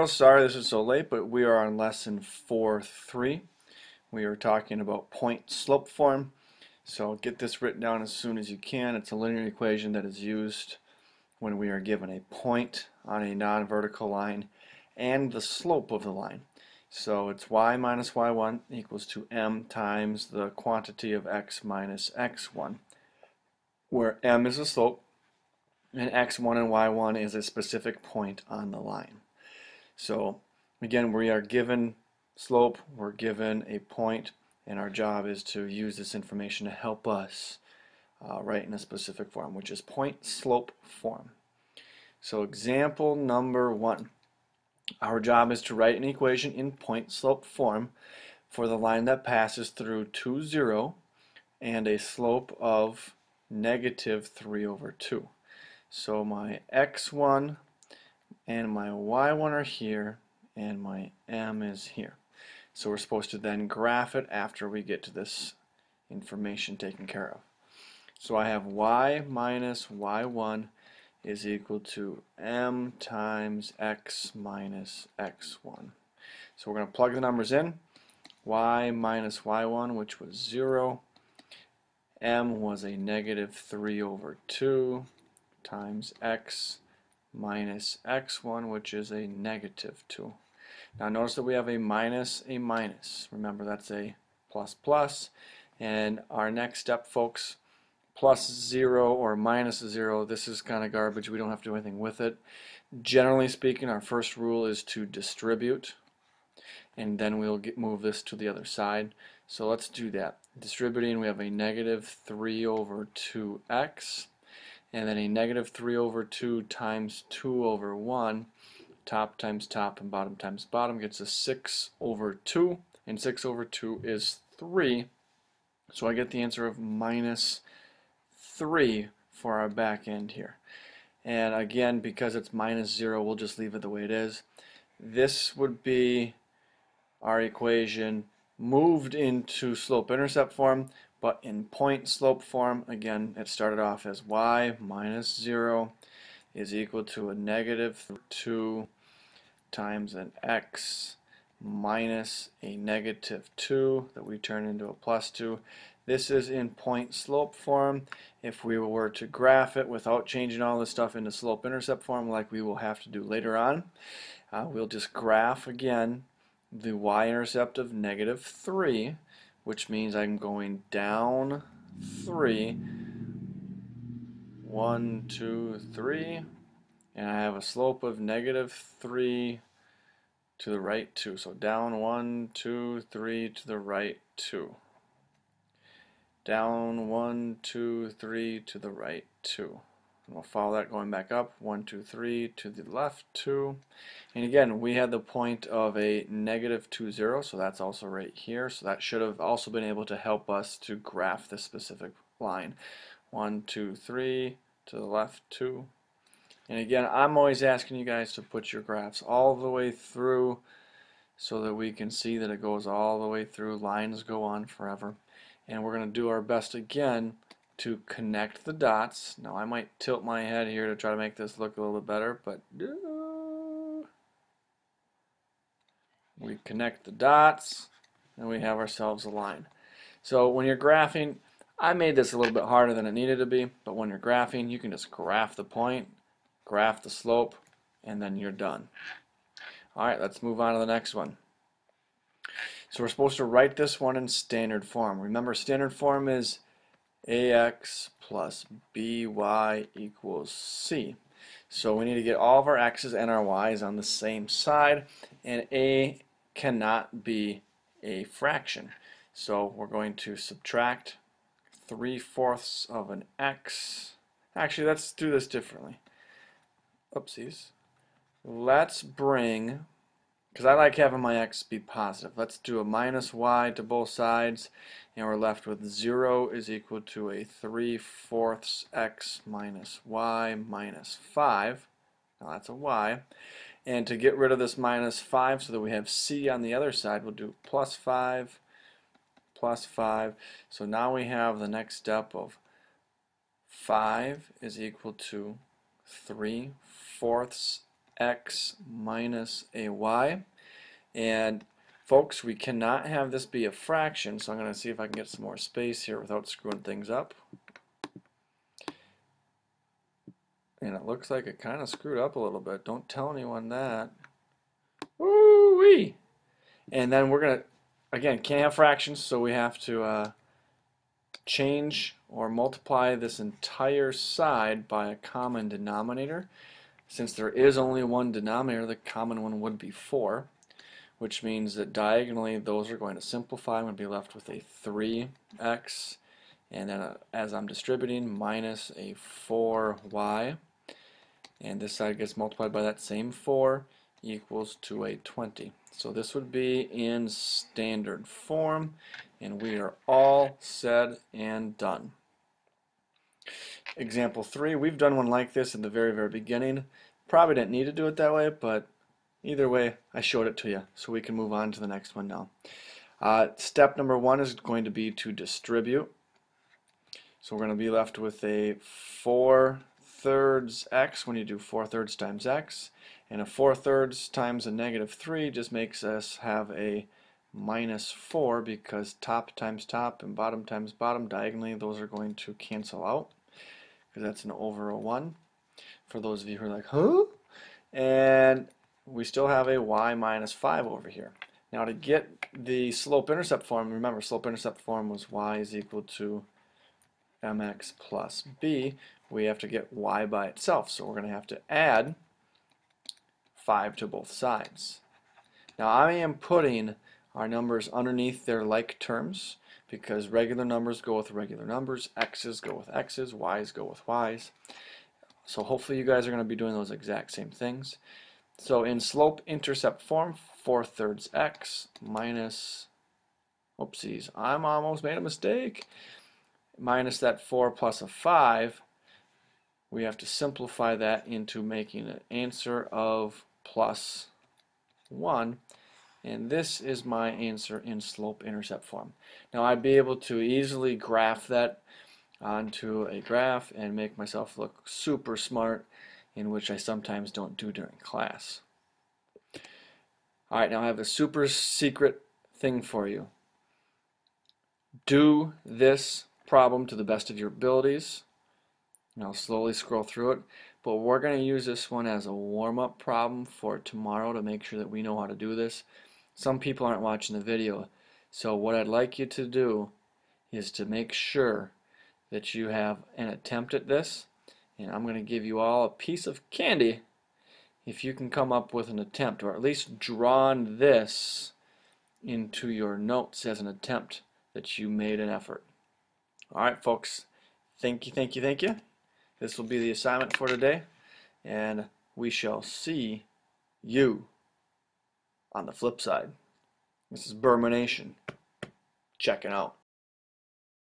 real sorry this is so late, but we are on lesson 4.3. We are talking about point slope form. So get this written down as soon as you can. It's a linear equation that is used when we are given a point on a non-vertical line and the slope of the line. So it's y minus y1 equals to m times the quantity of x minus x1, where m is the slope and x1 and y1 is a specific point on the line. So again, we are given slope, we're given a point, and our job is to use this information to help us write in a specific form, which is point slope form. So example number 1. Our job is to write an equation in point slope form for the line that passes through 2, 0 and a slope of negative 3 over 2. So my x1 and my y1 are here, and my m is here. So we're supposed to then graph it after we get to this information taken care of. So I have y minus y1 is equal to m times x minus x1. So we're going to plug the numbers in. Y minus y1, which was 0. M was a negative 3 over 2 times x minus x1, which is a negative 2. Now notice that we have a minus. Remember, that's a plus plus. And our next step, folks, plus 0 or minus 0, this is kind of garbage. We don't have to do anything with it. Generally speaking, our first rule is to distribute, and then we'll move this to the other side. So let's do that. Distributing, we have a negative 3 over 2x, and then a negative 3 over 2 times 2 over 1, top times top and bottom times bottom gets us 6 over 2, and 6 over 2 is 3. So I get the answer of minus 3 for our back end here. And again, because it's minus 0, we'll just leave it the way it is. This would be our equation moved into slope-intercept form, but in point slope form. Again, it started off as y minus 0 is equal to a negative 2 times an x minus a negative 2 that we turn into a plus 2. This is in point slope form. If we were to graph it without changing all this stuff into slope-intercept form, like we will have to do later on, we'll just graph again the y-intercept of negative 3, which means I'm going down 3, 1, 2, 3, and I have a slope of negative 3 to the right 2. So down 1, 2, 3 to the right 2. Down 1, 2, 3 to the right 2. And we'll follow that going back up, 1, 2, 3 to the left 2. And again, we had the point of a negative 2, 0, so that's also right here. So that should have also been able to help us to graph this specific line. 1, 2, 3 to the left 2. And again, I'm always asking you guys to put your graphs all the way through so that we can see that it goes all the way through. Lines go on forever. And we're going to do our best again to connect the dots. Now I might tilt my head here to try to make this look a little bit better, but we connect the dots and we have ourselves a line. So when you're graphing, I made this a little bit harder than it needed to be, but when you're graphing, you can just graph the point, graph the slope, and then you're done. Alright, let's move on to the next one. So we're supposed to write this one in standard form. Remember, standard form is ax plus by equals c. So we need to get all of our x's and our y's on the same side, and a cannot be a fraction. So we're going to subtract 3/4 of an x. Actually, let's do this differently. Oopsies. Let's bring, because I like having my x be positive, let's do a minus y to both sides, and we're left with 0 is equal to a 3/4 x minus y minus 5. Now that's a y. And to get rid of this minus 5 so that we have c on the other side, we'll do plus 5, plus 5. So now we have the next step of 5 is equal to 3/4 x minus a y. And folks, we cannot have this be a fraction, so I'm going to see if I can get some more space here without screwing things up. And it looks like it kind of screwed up a little bit. Don't tell anyone that. Woo-wee! And then we're going to, again, can't have fractions, so we have to change or multiply this entire side by a common denominator. Since there is only one denominator, the common one would be 4, which means that diagonally those are going to simplify. I'm going to be left with a 3x, and then as I'm distributing, minus a 4y, and this side gets multiplied by that same 4 equals to a 20. So this would be in standard form, and we are all said and done. Example 3, we've done one like this in the very beginning. Probably didn't need to do it that way, but either way, I showed it to you, so we can move on to the next one now. Step number 1 is going to be to distribute. So we're going to be left with a 4/3 x when you do 4/3 times x, and a 4/3 times a -3 just makes us have a -4, because top times top and bottom times bottom, diagonally those are going to cancel out, because that's an over a 1. For those of you who are like, huh? And we still have a y minus 5 over here. Now to get the slope-intercept form, remember slope-intercept form was y is equal to mx plus b. We have to get y by itself, so we're going to have to add 5 to both sides. Now I am putting our numbers underneath their like terms, because regular numbers go with regular numbers, x's go with x's, y's go with y's. So hopefully you guys are going to be doing those exact same things. So in slope-intercept form, 4/3 x minus, oopsies, I'm almost made a mistake, minus that 4 plus a 5, we have to simplify that into making an answer of plus 1, and this is my answer in slope-intercept form. Now I'd be able to easily graph that onto a graph and make myself look super smart, in which I sometimes don't do during class. Alright, now I have a super secret thing for you. Do this problem to the best of your abilities. And I'll slowly scroll through it, but we're going to use this one as a warm-up problem for tomorrow to make sure that we know how to do this. Some people aren't watching the video, so what I'd like you to do is to make sure that you have an attempt at this, and I'm going to give you all a piece of candy if you can come up with an attempt, or at least drawn this into your notes as an attempt that you made an effort. Alright folks, thank you. This will be the assignment for today, and we shall see you on the flip side. This is Burmanation, checking out.